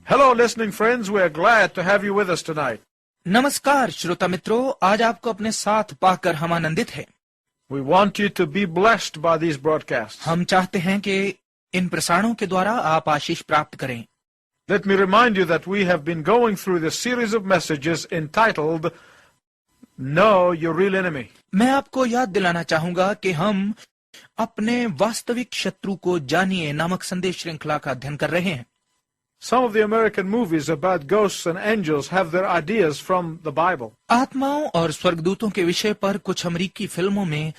Hello, listening friends. We are glad to have you with us tonight. नमस्कार श्रोता मित्रों, आज आपको अपने साथ पाकर हम आनंदित हैं। We want you to be blessed by these broadcasts. हम चाहते हैं कि इन प्रसारणों के द्वारा आप आशीष प्राप्त करें। Let me remind you that we have been going through the series of messages entitled Know Your Real Enemy. मैं आपको याद दिलाना चाहूंगा कि हम अपने वास्तविक शत्रु को जानिए नामक संदेश श्रृंखला का अध्ययन कर रहे हैं। Some of the American movies about ghosts and angels have their ideas from the Bible. आत्माओं और स्वर्गदूतों के विषय पर कुछ अमेरिकी फिल्मों में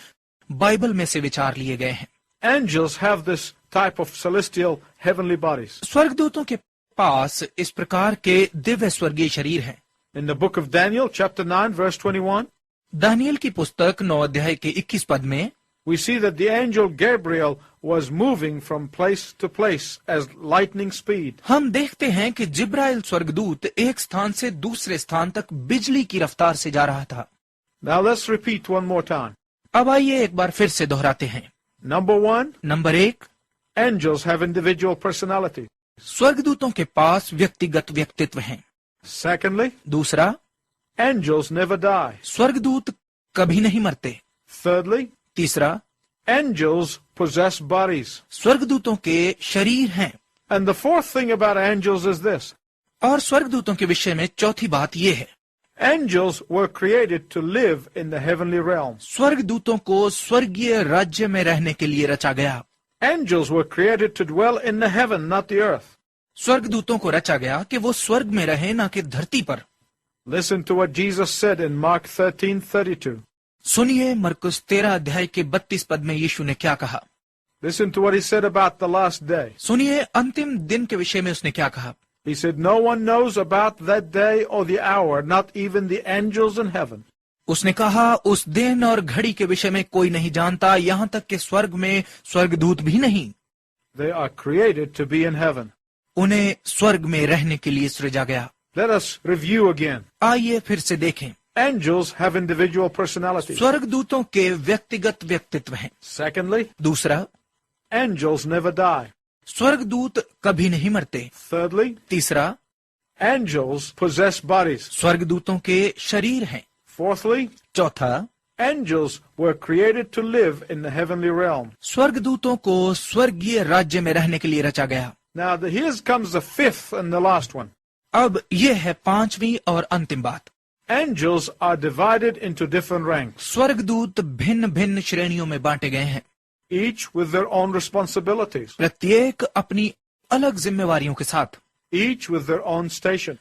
बाइबल में से विचार लिए गए हैं। Angels have this type of celestial heavenly bodies. स्वर्गदूतों के पास इस प्रकार के दिव्य स्वर्गीय शरीर हैं। In the book of Daniel, chapter 9, verse 21, Daniel की पुस्तक 9 अध्याय के 21 पद में we see that the angel Gabriel was moving from place to place as lightning speed. हम देखते हैं कि जिब्राइल स्वर्गदूत एक स्थान से दूसरे स्थान तक बिजली की रफ्तार से जा रहा था। Now let's repeat one more time. अब आइए एक बार फिर से दोहराते हैं। Number 1, number 1, angels have individual personality. स्वर्गदूतों के पास व्यक्तिगत व्यक्तित्व हैं। Secondly, दूसरा, angels never die. स्वर्गदूत कभी नहीं मरते। Thirdly, तीसरा, angels possess bodies. स्वर्गदूतों के शरीर हैं। And the fourth thing about angels is this. और स्वर्गदूतों के विषय में चौथी बात यह है, Angels were created to live in the heavenly realm. स्वर्गदूतों को स्वर्गीय राज्य में रहने के लिए रचा गया। Angels were created to dwell in the heaven, not the earth. स्वर्गदूतों को रचा गया कि वो स्वर्ग में रहे, न कि धरती पर। Listen to what Jesus said in Mark 13:32. सुनिए मरकुस 13 अध्याय के 32 पद में यीशु ने क्या कहा। Listen to what he said about the last day. सुनिए अंतिम दिन के विषय में उसने क्या कहा। He said, no one knows about that day or the hour, not even the angels in heaven. उसने कहा उस दिन और घड़ी के विषय में कोई नहीं जानता, यहाँ तक कि स्वर्ग में स्वर्गदूत भी नहीं। They are created to be in heaven. उन्हें स्वर्ग में रहने के लिए सृजा गया। Let us review again. आइए फिर से देखें। Angels have individual personalities. स्वर्गदूतों के व्यक्तिगत व्यक्तित्व हैं। Secondly, दूसरा, angels never die. स्वर्गदूत कभी नहीं मरते। Thirdly, तीसरा, angels possess bodies. स्वर्गदूतों के शरीर हैं। Fourthly, चौथा, angels were created to live in the heavenly realm. स्वर्गदूतों को स्वर्गीय राज्य में रहने के लिए रचा गया। Now, here comes the fifth and the last one. अब यह है पांचवी और अंतिम बात। Angels are divided into different ranks, स्वर्गदूत भिन्न भिन्न श्रेणियों में बांटे गए हैं, each with their own responsibilities, प्रत्येक अपनी अलग जिम्मेवारियों के साथ, each with their own station.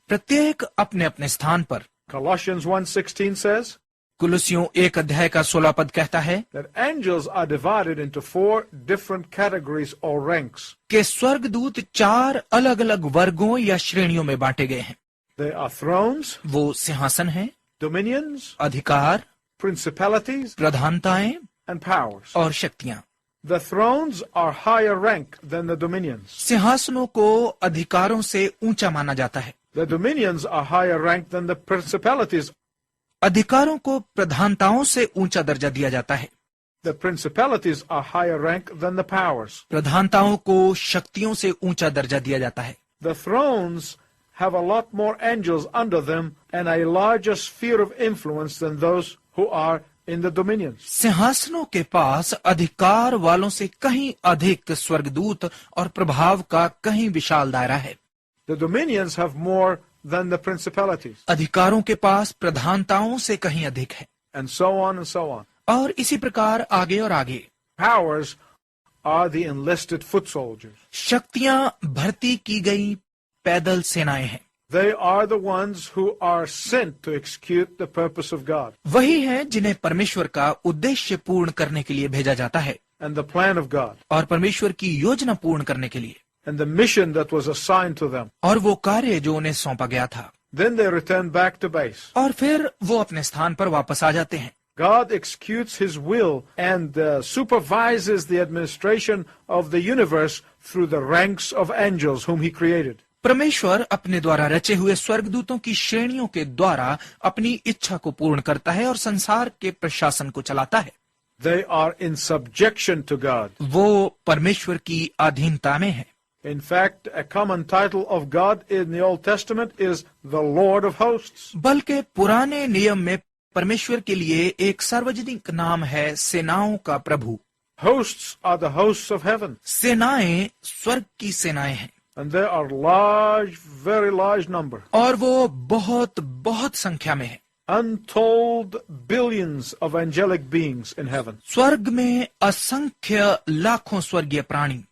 प्रत्येक अपने अपने स्थान पर। Colossians 1:16 says कुलुसियों 1 अध्याय का 16 पद कहता है that angels are divided into 4 different categories or ranks. कि स्वर्गदूत 4 अलग अलग वर्गों या श्रेणियों में बांटे गए हैं। They are thrones, वो सिंहासन हैं, dominions, अधिकार, principalities, प्रधानताएं and powers. और शक्तियां। The thrones are higher rank than the dominions. सिंहासनों को अधिकारों से ऊंचा माना जाता है। The dominions are higher rank than the principalities. अधिकारों को प्रधानताओं से ऊंचा दर्जा दिया जाता है। The principalities are higher rank than the powers. प्रधानताओं को शक्तियों से ऊंचा दर्जा दिया जाता है। The thrones have a lot more angels under them and a larger sphere of influence than those who are in the dominions. सिंहासनों के पास अधिकार वालों से कहीं अधिक स्वर्गदूत और प्रभाव का कहीं विशाल दायरा है। The dominions have more than the principalities. अधिकारों के पास प्रधानताओं से कहीं अधिक है। And so on and so on. और इसी प्रकार आगे और आगे। Powers are the enlisted foot soldiers. शक्तियां भर्ती की गई पैदल सेनाएं हैं। They are the ones who are sent to execute the purpose of God वही हैं जिन्हें परमेश्वर का उद्देश्य पूर्ण करने के लिए भेजा जाता है and the plan of God और परमेश्वर की योजना पूर्ण करने के लिए and the mission that was assigned to them. और वो कार्य जो उन्हें सौंपा गया था। Then they return back to base. और फिर वो अपने स्थान पर वापस आ जाते हैं। God executes His will and supervises the administration of the universe through the ranks of angels whom He created. परमेश्वर अपने द्वारा रचे हुए स्वर्गदूतों की श्रेणियों के द्वारा अपनी इच्छा को पूर्ण करता है और संसार के प्रशासन को चलाता है। They are in subjection to God. वो परमेश्वर की अधीनता में है। In fact, a common title of God in the Old Testament is the Lord of Hosts. बल्कि पुराने नियम में परमेश्वर के लिए एक सार्वजनिक नाम है सेनाओं का प्रभु। Hosts are the hosts of heaven. सेनाएं स्वर्ग की सेनाएं हैं And there are large, very large number. और वो बहुत बहुत संख्या में है। Untold billions of angelic beings in heaven. स्वर्ग में असंख्य लाखों स्वर्गीय प्राणी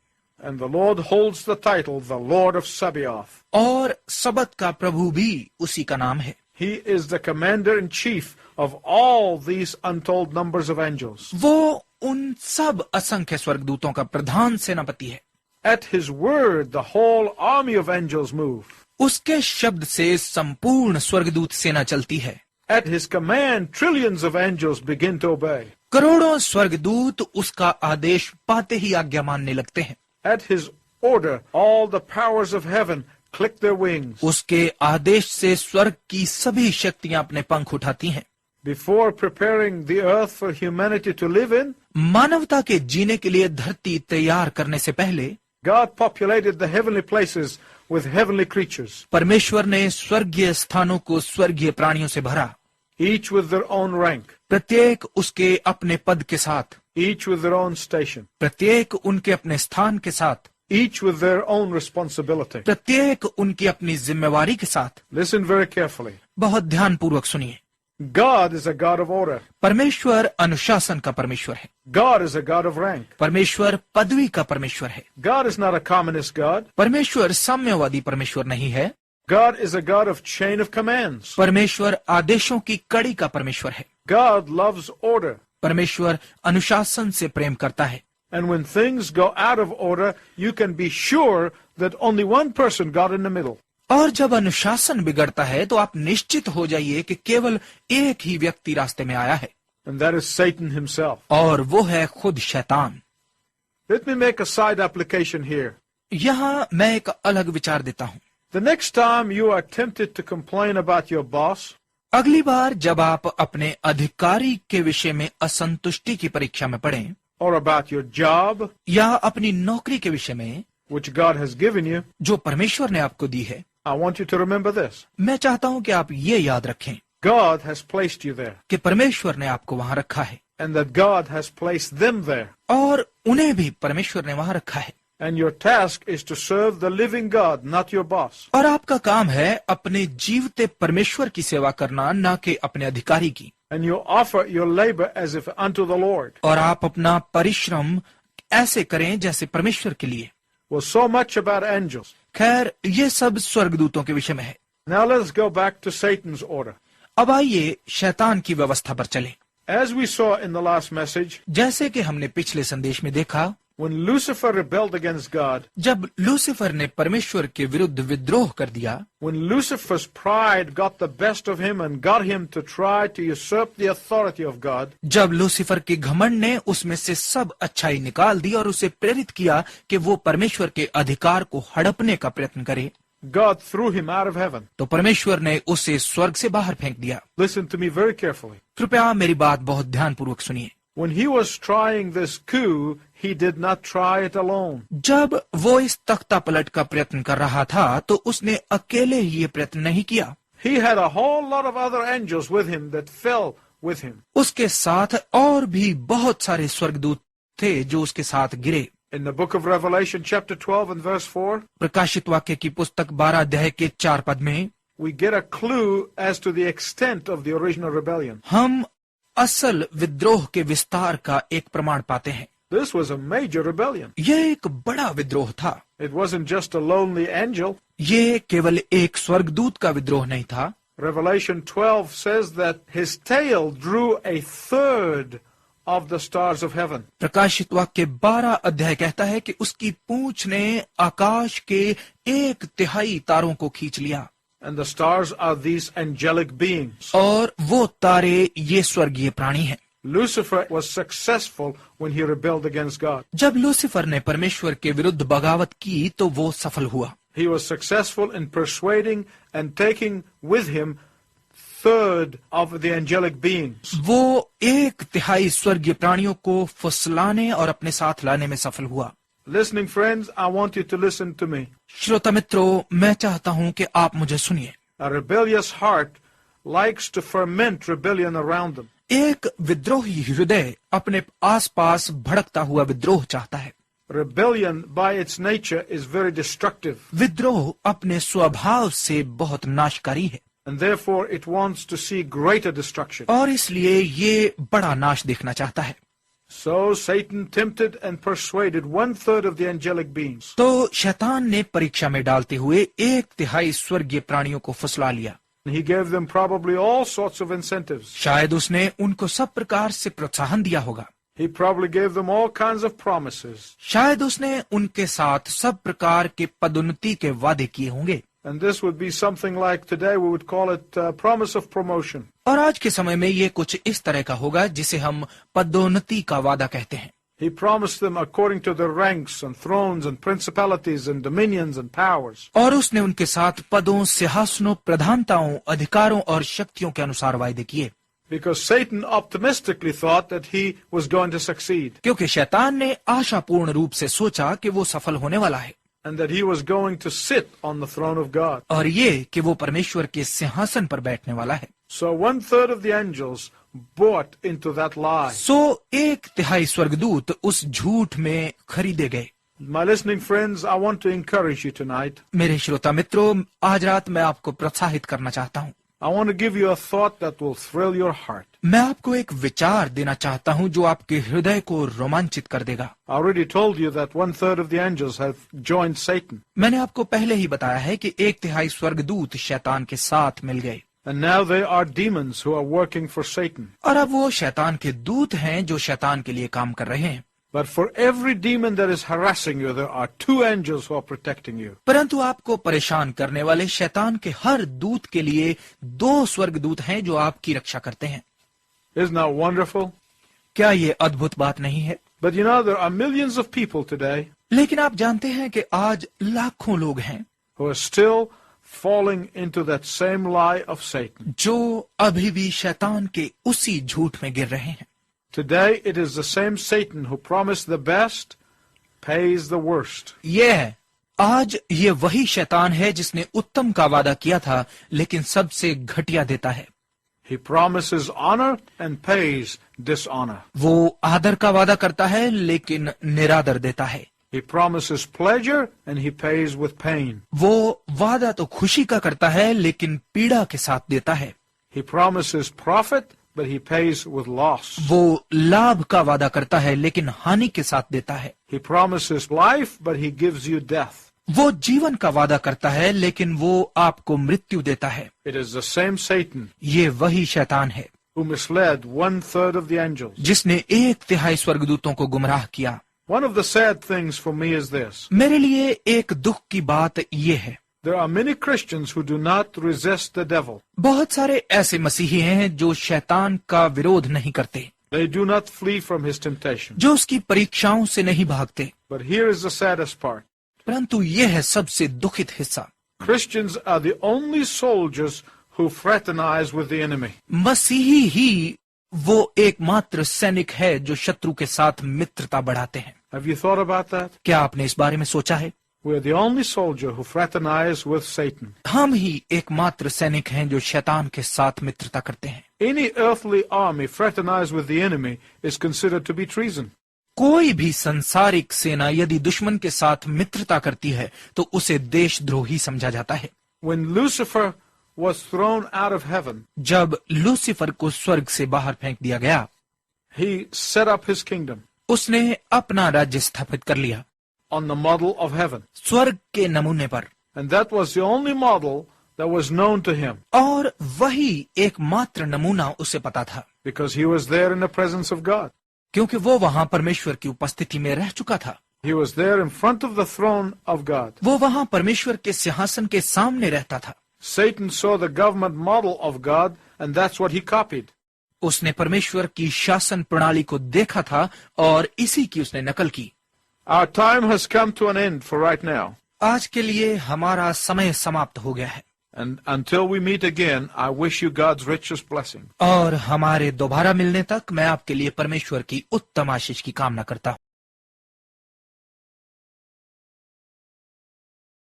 And the Lord holds the title, the Lord of Sabaoth. और सबत का प्रभु भी उसी का नाम है। He is the commander-in-chief of all these untold numbers of angels. वो उन सब असंख्य स्वर्गदूतों का प्रधान सेनापति है। At his word, the whole army of angels move. उसके शब्द से संपूर्ण स्वर्गदूत सेना चलती है। At his command, trillions of angels begin to obey. करोड़ों स्वर्गदूत उसका आदेश पाते ही आज्ञा मानने लगते हैं। At his order, all the powers of heaven click their wings. उसके आदेश से स्वर्ग की सभी शक्तियां अपने पंख उठाती हैं। Before preparing the earth for humanity to live in, मानवता के जीने के लिए धरती तैयार करने से पहले God populated the heavenly places with heavenly creatures, परमेश्वर ने स्वर्गीय स्थानों को स्वर्गीय प्राणियों से भरा, each with their own rank, प्रत्येक उसके अपने पद के साथ, each with their own station, प्रत्येक उनके अपने स्थान के साथ, each with their own responsibility. प्रत्येक उनकी अपनी जिम्मेवारी के साथ। Listen very carefully. बहुत ध्यानपूर्वक सुनिए। God is a God of order. परमेश्वर अनुशासन का परमेश्वर है। God is a God of rank. परमेश्वर पदवी का परमेश्वर है। God is not a communist God. परमेश्वर साम्यवादी परमेश्वर नहीं है। God is a God of chain of commands. परमेश्वर आदेशों की कड़ी का परमेश्वर है। God loves order. परमेश्वर अनुशासन से प्रेम करता है। And when things go out of order, you can be sure that only one person got in the middle. और जब अनुशासन बिगड़ता है तो आप निश्चित हो जाइए कि केवल एक ही व्यक्ति रास्ते में आया है, And that is Satan himself. और वो है खुद शैतान। Let me make a side application here. यहाँ मैं एक अलग विचार देता हूँ। The next time you are tempted to complain about your boss, अगली बार जब आप अपने अधिकारी के विषय में असंतुष्टि की परीक्षा में पड़ें or about your job, या अपनी नौकरी के विषय में which God has given you, जो परमेश्वर ने आपको दी है, I want you to remember this. मैं चाहता हूँ कि आप ये याद रखें God has placed you there, कि परमेश्वर ने आपको वहां रखा है and that God has placed them there. और उन्हें भी परमेश्वर ने वहां रखा है। And your task is to serve the living God, not your boss. और आपका काम है अपने जीवते परमेश्वर की सेवा करना, न कि अपने अधिकारी की। And you offer your labor as if unto the Lord. और आप अपना परिश्रम ऐसे करें जैसे परमेश्वर के लिए। Well, so much about angels. खैर, ये सब स्वर्गदूतों के विषय में है। Now let's go back to Satan's order. अब आइए शैतान की व्यवस्था पर चलें। As we saw in the last message, जैसे कि हमने पिछले संदेश में देखा, when Lucifer rebelled against God, जब लूसीफर ने परमेश्वर के विरुद्ध विद्रोह कर दिया, when Lucifer's pride got the best of him and got him to try to usurp the authority of God, जब लूसीफर के घमंड ने उसमें से सब अच्छाई निकाल दी और उसे प्रेरित किया कि वो परमेश्वर के अधिकार को हड़पने का प्रयत्न करे, God threw him out of heaven. तो परमेश्वर ने उसे स्वर्ग से बाहर फेंक दिया। Listen to me very carefully. कृपया मेरी बात बहुत ध्यानपूर्वक सुनिए। When he was trying this coup, he did not try it alone. जब वो इस तख्ता पलट का प्रयत्न कर रहा था तो उसने अकेले ही ये प्रयत्न नहीं किया। He had a whole lot of other angels with him that fell with him. उसके साथ और भी बहुत सारे स्वर्गदूत थे जो उसके साथ गिरे। In the book of Revelation, chapter 12 and verse 4, प्रकाशित वाक्य की पुस्तक 12 अध्याय के 4 पद में we get a clue as to the extent of the original rebellion. हम असल विद्रोह के विस्तार का एक प्रमाण पाते हैं। This was a major rebellion. यह एक बड़ा विद्रोह था। It wasn't just a lonely angel. ये केवल एक स्वर्गदूत का विद्रोह नहीं था। Revelation 12 says that his tail drew a third of the stars of heaven. प्रकाशित वाक्य 12 अध्याय कहता है कि उसकी पूंछ ने आकाश के 1/3 तारों को खींच लिया। And the stars are these angelic beings. और वो तारे ये स्वर्गीय प्राणी हैं। Lucifer was successful when he rebelled against God. जब लूसीफर ने परमेश्वर के विरुद्ध बगावत की तो वो सफल हुआ। He was successful in persuading and taking with him third of the angelic beings. वो 1/3 स्वर्गीय प्राणियों को फुसलाने और अपने साथ लाने में सफल हुआ। Listening friends, I want you to listen to me. श्रोता मित्रों, मैं चाहता हूं कि आप मुझे सुनिए। A rebellious heart likes to ferment rebellion around them. एक विद्रोही हृदय अपने आसपास भड़कता हुआ विद्रोह चाहता है। Rebellion by its nature is very destructive, विद्रोह अपने स्वभाव से बहुत नाशकारी है and therefore it wants to see greater destruction. और इसलिए ये बड़ा नाश देखना चाहता है। So Satan tempted and persuaded 1/3 of the angelic beings. तो शैतान ने परीक्षा में डालते हुए 1/3 स्वर्गीय प्राणियों को फुसला लिया। He gave them probably all sorts of incentives. शायद उसने उनको सब प्रकार से प्रोत्साहन दिया होगा। He probably gave them all kinds of promises. शायद उसने उनके साथ सब प्रकार के पदोन्नति के वादे किए होंगे। And this would be something like today we would call it promise of promotion. और आज के समय में ये कुछ इस तरह का होगा जिसे हम पदोन्नति का वादा कहते हैं। He promised them according to their ranks and thrones and principalities and dominions and powers. और उसने उनके साथ पदों, सिंहासनों, प्रधानताओं, अधिकारों और शक्तियों के अनुसार वायदे किए। Because Satan optimistically thought that he was going to succeed क्योंकि शैतान ने आशापूर्ण रूप से सोचा कि वो सफल होने वाला है and that he was going to sit on the throne of God. और ये कि वो परमेश्वर के सिंहासन पर बैठने वाला है। So 1/3 of the angels bought into that lie. सो 1/3 स्वर्गदूत उस झूठ में खरीदे गए। My listening friends, I want to encourage you tonight. मेरे श्रोता मित्रों, आज रात मैं आपको प्रोत्साहित करना चाहता हूँ। I want to give you a thought that will thrill your heart. मैं आपको एक विचार देना चाहता हूँ जो आपके हृदय को रोमांचित कर देगा। I already told you that 1/3 of the angels have joined Satan. मैंने आपको पहले ही बताया है कि 1/3 स्वर्गदूत शैतान के साथ मिल गए And now they are demons who are working for Satan. और अब वो शैतान के दूत हैं जो शैतान के लिए काम कर रहे हैं। But for every demon that is harassing you, there are 2 angels who are protecting you. परंतु आपको परेशान करने वाले शैतान के हर दूत के लिए 2 स्वर्गदूत हैं जो आपकी रक्षा करते हैं। Isn't that wonderful? क्या ये अद्भुत बात नहीं है? But you know, there are millions of people today लेकिन आप जानते हैं कि आज लाखों लोग हैं who are still falling into that same lie of Satan. जो अभी भी शैतान के उसी झूठ में गिर रहे हैं। Today, it is the same Satan who promised the best, pays the worst. आज ये वही शैतान है जिसने उत्तम का वादा किया था लेकिन सबसे घटिया देता है। He promises honor and pays dishonor. वो आदर का वादा करता है लेकिन निरादर देता है। He promises pleasure and he pays with pain. वो वादा तो खुशी का करता है लेकिन पीड़ा के साथ देता है। He promises profit, but he pays with loss. वो लाभ का वादा करता है लेकिन हानि के साथ देता है। He promises life, but he gives you death. वो जीवन का वादा करता है लेकिन वो आपको मृत्यु देता है। It is the same Satan ये वही शैतान है who misled 1/3 of the angels. जिसने 1/3 स्वर्गदूतों को गुमराह किया। One of the sad things for me is this. मेरे लिए एक दुख की बात ये है, There are many Christians who do not resist the devil. बहुत सारे ऐसे मसीही हैं जो शैतान का विरोध नहीं करते, They do not flee from his temptation. जो उसकी परीक्षाओं से नहीं भागते। But here is the saddest part. परंतु ये है सबसे दुखित हिस्सा। Christians are the only soldiers who fraternize with the enemy. मसीही ही वो एकमात्र सैनिक है जो शत्रु के साथ मित्रता बढ़ाते हैं। Have you thought about that? क्या आपने इस बारे में सोचा है? We are the only soldier who fraternize with Satan. हम ही एकमात्र सैनिक हैं जो शैतान के साथ मित्रता करते हैं। Any earthly army fraternized with the enemy is considered to be treason. कोई भी संसारिक सेना यदि दुश्मन के साथ मित्रता करती है तो उसे देशद्रोही समझा जाता है। When Lucifer was thrown out of heaven, जब लूसीफर को स्वर्ग से बाहर फेंक दिया गया, he set up his kingdom उसने अपना राज्य स्थापित कर लिया on the model of heaven. स्वर्ग के नमूने पर, And that was the only model that was known to him, और वही एकमात्र नमूना उसे पता था, because he was there in the presence of God. क्योंकि वो वहां परमेश्वर की उपस्थिति में रह चुका था। He was there in front of the throne of God. वो वहां परमेश्वर के सिंहासन के सामने रहता था। Satan saw the government model of God, and that's what he copied. उसने परमेश्वर की शासन प्रणाली को देखा था और इसी की उसने नकल की। Our time has come to an end for right now. आज के लिए हमारा समय समाप्त हो गया है, And until we meet again, I wish you God's richest blessing. और हमारे दोबारा मिलने तक मैं आपके लिए परमेश्वर की उत्तम आशीष की कामना करता हूँ।